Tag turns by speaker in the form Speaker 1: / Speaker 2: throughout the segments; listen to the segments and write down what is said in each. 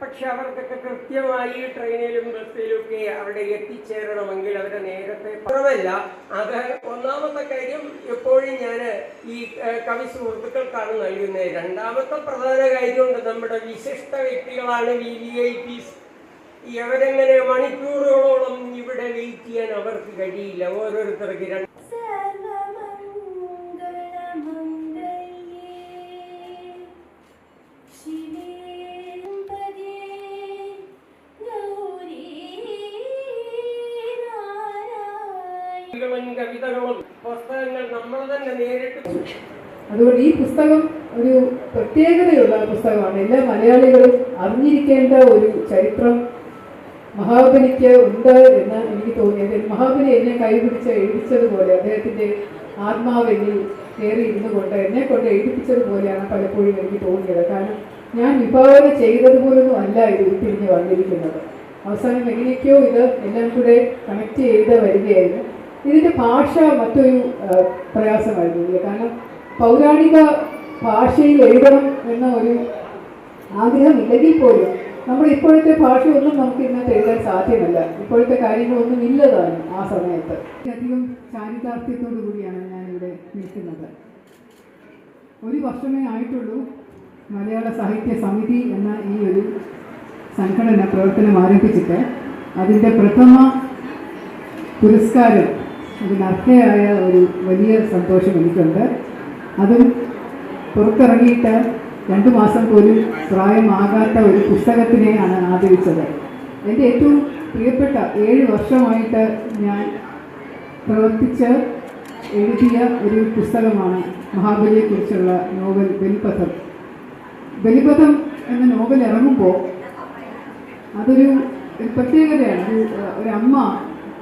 Speaker 1: പക്ഷെ അവർക്കൊക്കെ കൃത്യമായി ട്രെയിനിലും ബസ്സിലും ഒക്കെ അവിടെ എത്തിച്ചേരണമെങ്കിൽ അവരുടെ നേരത്തെ കുറവല്ല. അത് ഒന്നാമത്തെ കാര്യം എപ്പോഴും ഞാൻ ഈ കവി സുഹൃത്തുക്കൾക്കാണ് നൽകുന്നത്. രണ്ടാമത്തെ പ്രധാന കാര്യമുണ്ട്, നമ്മുടെ വിശിഷ്ട വ്യക്തികളാണ് VVIPs. അവരെങ്ങനെ മണിക്കൂറുകളോളം ഇവിടെ വെയിറ്റ് ചെയ്യാൻ അവർക്ക് കഴിയില്ല. ഓരോരുത്തർക്ക് കവിതകളും പുസ്തകങ്ങൾ നമ്മൾ തന്നെ നേരിട്ട്.
Speaker 2: അതുകൊണ്ട് ഈ പുസ്തകം ഒരു പ്രത്യേകതയുള്ള പുസ്തകമാണ്. എല്ലാ മലയാളികളും അറിഞ്ഞിരിക്കേണ്ട ഒരു ചരിത്രം മഹാബലിക്ക് ഉണ്ട് എന്ന് എനിക്ക് തോന്നിയത്. മഹാബലി എന്നെ കൈപിടിച്ച് എഴുതിച്ചതുപോലെ, അദ്ദേഹത്തിൻ്റെ ആത്മാവെന്നിൽ കയറി ഇരുന്നു കൊണ്ട് എന്നെ കൊണ്ട് എഴുതിപ്പിച്ചതുപോലെയാണ് പലപ്പോഴും എനിക്ക് തോന്നിയത്. കാരണം ഞാൻ വിഭാവന ചെയ്തതുപോലൊന്നും അല്ല ഇത് ഉരുത്തിരിഞ്ഞ് വന്നിരിക്കുന്നത്. അവസാനം എങ്ങനെയൊക്കെയോ ഇത് എല്ലാം കൂടെ കണക്ട് ചെയ്ത് വരികയായിരുന്നു. ഇതിൻ്റെ ഭാഷ മറ്റൊരു പ്രയാസമായിരുന്നു. കാരണം പൗരാണിക ഭാഷയിൽ എഴുതണം എന്ന ഒരു ആഗ്രഹമില്ലെങ്കിൽ പോലും നമ്മൾ ഇപ്പോഴത്തെ ഭാഷയൊന്നും നമുക്ക് ഇന്നത്തെ എഴുതാൻ സാധ്യമല്ല. ഇപ്പോഴത്തെ കാര്യങ്ങളൊന്നും ഇല്ലതാണ് ആ സമയത്ത്. അധികം ചാരിതാർത്ഥ്യത്തോടു കൂടിയാണ് ഞാനിവിടെ നിൽക്കുന്നത്. ഒരു വർഷമേ ആയിട്ടുള്ളൂ മലയാള സാഹിത്യ സമിതി എന്ന ഈ ഒരു സംഘടന പ്രവർത്തനം ആരംഭിച്ചിട്ട്. അതിൻ്റെ പ്രഥമ പുരസ്കാരം അതിനർഹയായ ഒരു വലിയ സന്തോഷം എനിക്കുണ്ട്. അതും പുറത്തിറങ്ങിയിട്ട് 2 മാസം പോലും പ്രായമാകാത്ത ഒരു പുസ്തകത്തിനെയാണ് ആദരിച്ചത്. എൻ്റെ ഏറ്റവും പ്രിയപ്പെട്ട 7 വർഷമായിട്ട് ഞാൻ പ്രവർത്തിച്ച് എഴുതിയ ഒരു പുസ്തകമാണ് മഹാബലിയെക്കുറിച്ചുള്ള നോവൽ ബലിപഥം. ബലിപഥം എന്ന നോവൽ ഇറങ്ങുമ്പോൾ അതൊരു പ്രത്യേകതയാണ്. ഒരു അമ്മ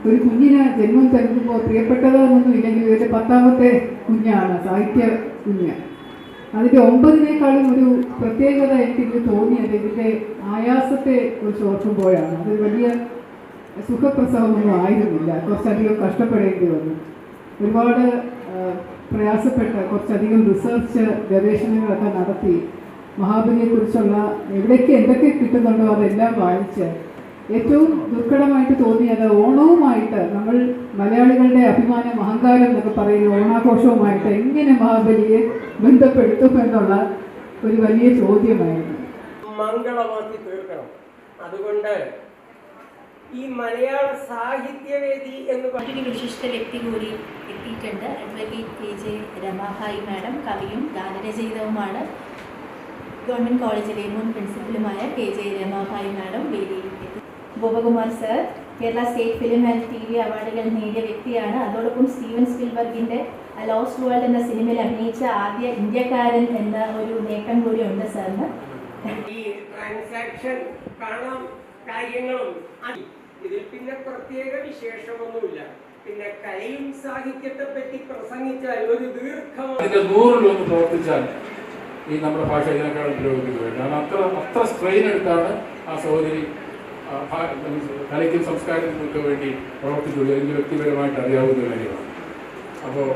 Speaker 2: ഒരു കുഞ്ഞിന് ജന്മം നൽകുമ്പോൾ പ്രിയപ്പെട്ടതൊന്നും ഇല്ലെങ്കിൽ ഇതിൻ്റെ 10ാമത്തെ കുഞ്ഞാണ്, സാഹിത്യ കുഞ്ഞ്. അതിൻ്റെ 9നേക്കാളും ഒരു പ്രത്യേകത എനിക്കിത് തോന്നിയത് ഇതിൻ്റെ ആയാസത്തെ കുറിച്ച് ഓർക്കുമ്പോഴാണ്. അത് വലിയ സുഖപ്രസവമൊന്നും ആയിരുന്നില്ല. കുറച്ചധികം കഷ്ടപ്പെടേണ്ടി വന്നു. ഒരുപാട് പ്രയാസപ്പെട്ട് കുറച്ചധികം റിസർച്ച് ഗവേഷണങ്ങളൊക്കെ നടത്തി മഹാബലിയെക്കുറിച്ചുള്ള എവിടേക്ക് എന്തൊക്കെ കിട്ടുന്നുണ്ടോ അതെല്ലാം വായിച്ച് ഏറ്റവും ദുർഘടമായിട്ട് തോന്നിയത് ഓണവുമായിട്ട്, നമ്മൾ മലയാളികളുടെ അഭിമാനം അഹങ്കാരം എന്നൊക്കെ പറയുന്ന ഓണാഘോഷവുമായിട്ട് എങ്ങനെ മഹാബലിയെ ബന്ധപ്പെടുത്തും എന്നുള്ള ഒരു വലിയ ചോദ്യമായിരുന്നു.
Speaker 1: മംഗളമാക്കി തീർക്കണം. അതുകൊണ്ട് ഈ മലയാള സാഹിത്യവേദി എന്ന്
Speaker 3: മറ്റൊരു വിശിഷ്ട വ്യക്തി കൂടി എത്തിയിട്ടുണ്ട്. അഡ്വക്കേറ്റ് KJ രമാഭായി മാഡം കവിയും ഗാനരചയിതാവുമാണ്. ഗവൺമെൻറ് കോളേജിലെ മുൻ പ്രിൻസിപ്പലുമായ KJ രമാഭായി മാഡം വേദിയിൽ എത്തി. Gopakumar sir Kerala state film and TV അവാർഡുകൾ നേടിയ വ്യക്തിയാണ്. അതോടൊപ്പം സ്റ്റീവൻ സ്പിൽബർഗിൻ്റെ ലോസ്റ്റ് വേൾഡ് എന്ന സിനിമയിൽ അഭിനയിച്ച ആദ്യ ഇന്ത്യക്കാരൻ എന്ന ഒരു നേട്ടം കൂടി ഉണ്ട് സാറിന്.
Speaker 1: ഈ ട്രാൻസാക്ഷൻ കാണാം കാര്യങ്ങളും ഇതിൽ പിന്നെ പ്രത്യേക വിശേഷമൊന്നുമില്ല. പിന്നെ കലയും സാഹിത്യത്തെ പറ്റി പ്രസംഗിച്ചാൽ ഒരു ദീർഘമായ
Speaker 4: 100 പ്രവർത്തിച്ചാൽ ഈ നമ്മുടെ ഭാഷ ഇതിനേക്കാൾ പുരോഗമിക്കുകയാണ്. കാരണം അത്ര സ്ട്രെയിൻ എടുത്താണ് ആ സഹോദരി കലയ്ക്കും സംസ്കാരത്തിനൊക്കെ വേണ്ടി പ്രവർത്തിച്ചുള്ളൂ. എനിക്ക് വ്യക്തിപരമായിട്ട് അറിയാവുന്ന കാര്യമാണ്. അപ്പോൾ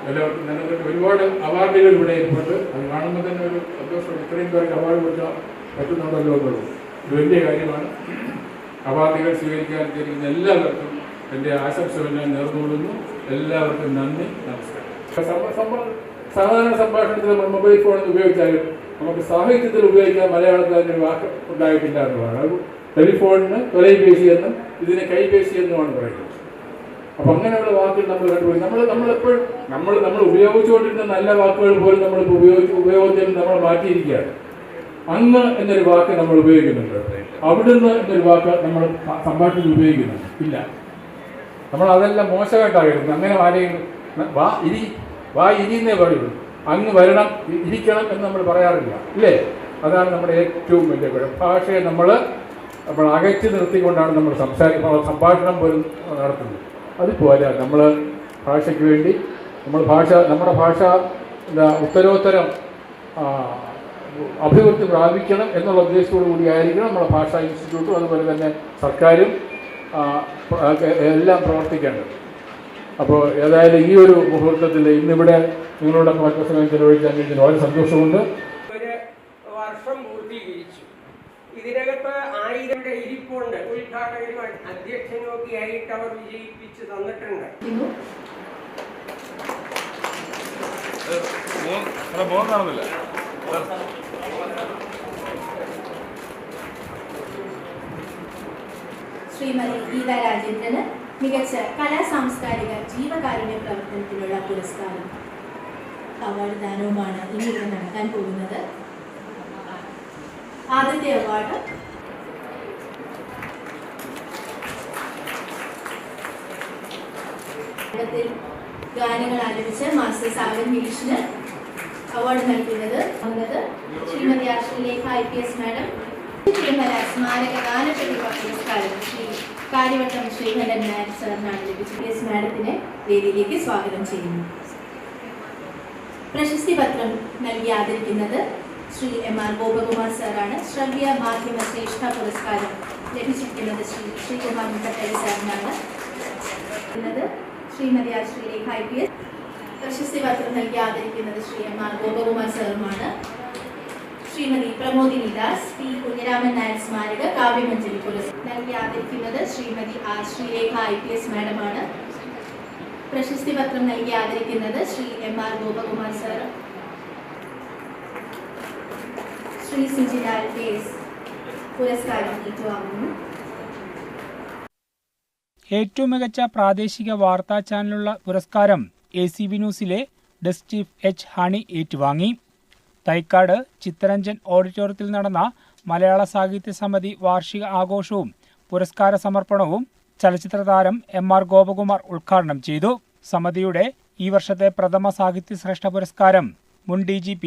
Speaker 4: എല്ലാവർക്കും ഒരുപാട് അവാർഡുകൾ ഇവിടെ ഇരിപ്പുണ്ട്. അത് കാണുമ്പോൾ തന്നെ ഒരു സന്തോഷം. ഇത്രയും പേർക്ക് അവാർഡ് കൊടുക്കാൻ പറ്റുന്നുണ്ടല്ലോ എന്നുള്ളത് ഇത് വലിയ കാര്യമാണ്. അവാർഡുകൾ സ്വീകരിക്കാൻ എത്തിയിരിക്കുന്ന എല്ലാവർക്കും എൻ്റെ ആശംസകൾ ഞാൻ നേർന്നുകൊള്ളുന്നു. എല്ലാവർക്കും നന്ദി, നമസ്കാരം. സാധാരണ സംഭാഷണത്തിൽ നമ്മൾ മൊബൈൽ ഫോണിൽ ഉപയോഗിച്ചാലും നമുക്ക് സാഹിത്യത്തിൽ ഉപയോഗിക്കാൻ മലയാളത്തിൽ അതിൻ്റെ വാക്ക് ഉണ്ടായിട്ടില്ല എന്നുള്ളതാണ്. അത് ടെലിഫോണിന് തൊലൈപേശി എന്നും ഇതിനെ കൈപേശി എന്നുമാണ് പറയുന്നത്. അപ്പം അങ്ങനെയുള്ള വാക്കുകൾ നമ്മൾ കണ്ടുപോയി. നമ്മളെപ്പോഴും നമ്മൾ ഉപയോഗിച്ചുകൊണ്ടിരുന്ന നല്ല വാക്കുകൾ പോലും നമ്മളിപ്പോൾ ഉപയോഗത്തിൽ നമ്മൾ മാറ്റിയിരിക്കുകയാണ്. അങ്ങ് എന്നൊരു വാക്ക് നമ്മൾ ഉപയോഗിക്കുന്നുണ്ട്. അവിടുന്ന് എന്നൊരു വാക്ക് നമ്മൾ സംഭാഷണത്തിൽ ഉപയോഗിക്കുന്നുണ്ട് ഇല്ല. നമ്മൾ അതെല്ലാം മോശമായിട്ടായിരുന്നു. അങ്ങനെ ആരെയും വാ ഇരിന്നേ പറയുള്ളൂ. അങ്ങ് വരണം, ഇരിക്കണം എന്ന് നമ്മൾ പറയാറില്ല, ഇല്ലേ? അതാണ് നമ്മുടെ ഏറ്റവും വലിയ കുഴപ്പം. ഭാഷയെ നമ്മൾ അകറ്റി നിർത്തിക്കൊണ്ടാണ് നമ്മൾ സംഭാഷണം പോലും നടത്തുന്നത്. അതുപോലെ നമ്മൾ ഭാഷയ്ക്ക് വേണ്ടി നമ്മുടെ ഭാഷ ഉത്തരോത്തരം അഭിവൃദ്ധി പ്രാപിക്കണം എന്നുള്ള ഉദ്ദേശത്തോടു കൂടിയായിരിക്കണം നമ്മുടെ ഭാഷാ ഇൻസ്റ്റിറ്റ്യൂട്ടും അതുപോലെ തന്നെ സർക്കാരും എല്ലാം പ്രവർത്തിക്കേണ്ടത്. അപ്പോൾ ഏതായാലും ഈ ഒരു മുഹൂർത്തത്തിൽ ഇന്നിവിടെ നിങ്ങളുടെ സമയം ചെലവഴിക്കാൻ കഴിഞ്ഞാൽ വളരെ സന്തോഷമുണ്ട്.
Speaker 1: ഒരു വർഷം രൂപീകരിച്ചു. ഇതിനകത്ത് 1000 ഇരിപ്പുണ്ട്. ഉദ്ഘാടകനും അധ്യക്ഷനും ഒക്കെ ആയിട്ട് അവർ വിജയിപ്പിച്ച് തന്നിട്ടുണ്ട്.
Speaker 3: ശ്രീമതി ഗീത രാജേന്ദ്രന് മികച്ച കലാ സാംസ്കാരിക ജീവകാരുണ്യ പ്രവർത്തനത്തിനുള്ള പുരസ്കാരം അവാർഡ് ദാനവുമാണ് ഇനി ഇവിടെ നടക്കാൻ പോകുന്നത്. ആദ്യത്തെ അവാർഡ് ഗാനങ്ങൾ ആലപിച്ച മാസ്റ്റർ സാഗർ ഗിരീഷിന് അവാർഡ് നൽകുന്നത് ശ്രീമതി ശ്രീലേഖ IPS മാഡം. ശ്രീമല സ്മാരക ഗാനപ്രതിഭ പുരസ്കാരം ശ്രീ കാര്യവട്ടം ശ്രീധരൻ നായർ സാറിനാണ് ലഭിച്ചത്. IPS മാഡത്തിനെ വേദിയിലേക്ക് സ്വാഗതം ചെയ്യുന്നു. പ്രശസ്തി പത്രം നൽകി ആദരിക്കുന്നത് ശ്രീ MR ഗോപകുമാർ സാറാണ്. ശ്രവ്യ മാധ്യമ ശ്രേഷ്ഠ പുരസ്കാരം ലഭിച്ചിരിക്കുന്നത് ശ്രീ ശ്രീകുമാർ മുത്തട്ടരി സാറിനാണ്. ശ്രീമതി ശ്രീലേഖ IPS. പ്രശസ്തി പത്രം നൽകി ആദരിക്കുന്നത് ശ്രീ MR ഗോപകുമാർ സാറുമാണ്. ശ്രീമതി പ്രമോദിനി ദാസ് പി കുഞ്ഞിരാമൻ നായർ സ്മാരക കാവ്യമഞ്ജരി പുരസ്കാരം നൽകി ആദരിക്കുന്നത് ശ്രീമതി ശ്രീലേഖ IPS മാഡമാണ്. പ്രശസ്തി പത്രം നൽകി ആദരിക്കുന്നത് Shri MR Gopakumar sir. Shri Sujilal KS പുരസ്കാരം ഏറ്റുവാങ്ങുന്നു.
Speaker 5: ഏറ്റവും മികച്ച പ്രാദേശിക വാർത്താ ചാനലുള്ള പുരസ്കാരം ACV ന്യൂസിലെ ഡെസ്ക് ചീഫ് H ഹണി ഏറ്റുവാങ്ങി. തൈക്കാട് ചിത്തരഞ്ജൻ ഓഡിറ്റോറിയത്തിൽ നടന്ന മലയാള സാഹിത്യ സമിതി വാർഷിക ആഘോഷവും പുരസ്കാര സമർപ്പണവും ചലച്ചിത്ര താരം MR ഗോപകുമാർ ഉദ്ഘാടനം ചെയ്തു. സമിതിയുടെ ഈ വർഷത്തെ പ്രഥമ സാഹിത്യ ശ്രേഷ്ഠ പുരസ്കാരം മുൻ DGP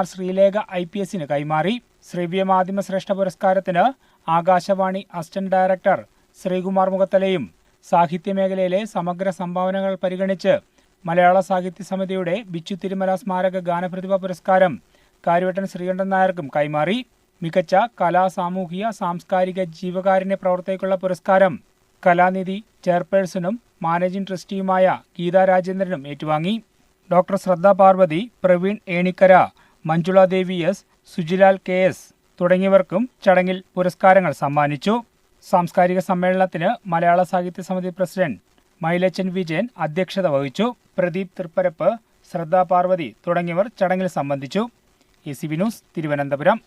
Speaker 5: R ശ്രീലേഖ IPSന് കൈമാറി. ശ്രവ്യമാധ്യമ ശ്രേഷ്ഠ പുരസ്കാരത്തിന് ആകാശവാണി അസിസ്റ്റന്റ് ഡയറക്ടർ ശ്രീകുമാർ മുഖത്തലയും സാഹിത്യമേഖലയിലെ സമഗ്ര സംഭാവനകൾ പരിഗണിച്ച് മലയാള സാഹിത്യ സമിതിയുടെ ബിച്ചു തിരുമല സ്മാരക ഗാനപ്രതിഭ പുരസ്കാരം കാര്യവട്ടൻ ശ്രീകണ്ഠൻ നായർക്കും കൈമാറി. മികച്ച കലാ സാമൂഹിക സാംസ്കാരിക ജീവകാരുണ്യ പ്രവർത്തകയ്ക്കുള്ള പുരസ്കാരം കലാനിധി ചെയർപേഴ്സണും മാനേജിംഗ് ട്രസ്റ്റിയുമായ ഗീതാ രാജേന്ദ്രനും ഏറ്റുവാങ്ങി. ഡോക്ടർ ശ്രദ്ധ പാർവതി, പ്രവീൺ ഏണിക്കര, മഞ്ജുള ദേവി S, സുജിലാൽ KS തുടങ്ങിയവർക്കും ചടങ്ങിൽ പുരസ്കാരങ്ങൾ സമ്മാനിച്ചു. സാംസ്കാരിക സമ്മേളനത്തിന് മലയാള സാഹിത്യ സമിതി പ്രസിഡന്റ് മൈലച്ചൻ വിജയൻ അധ്യക്ഷത വഹിച്ചു. പ്രദീപ് തൃപ്പരപ്പ്, ശ്രദ്ധ പാർവതി തുടങ്ങിയവർ ചടങ്ങിൽ സംബന്ധിച്ചു. ACV news, Thiruvananthapuram.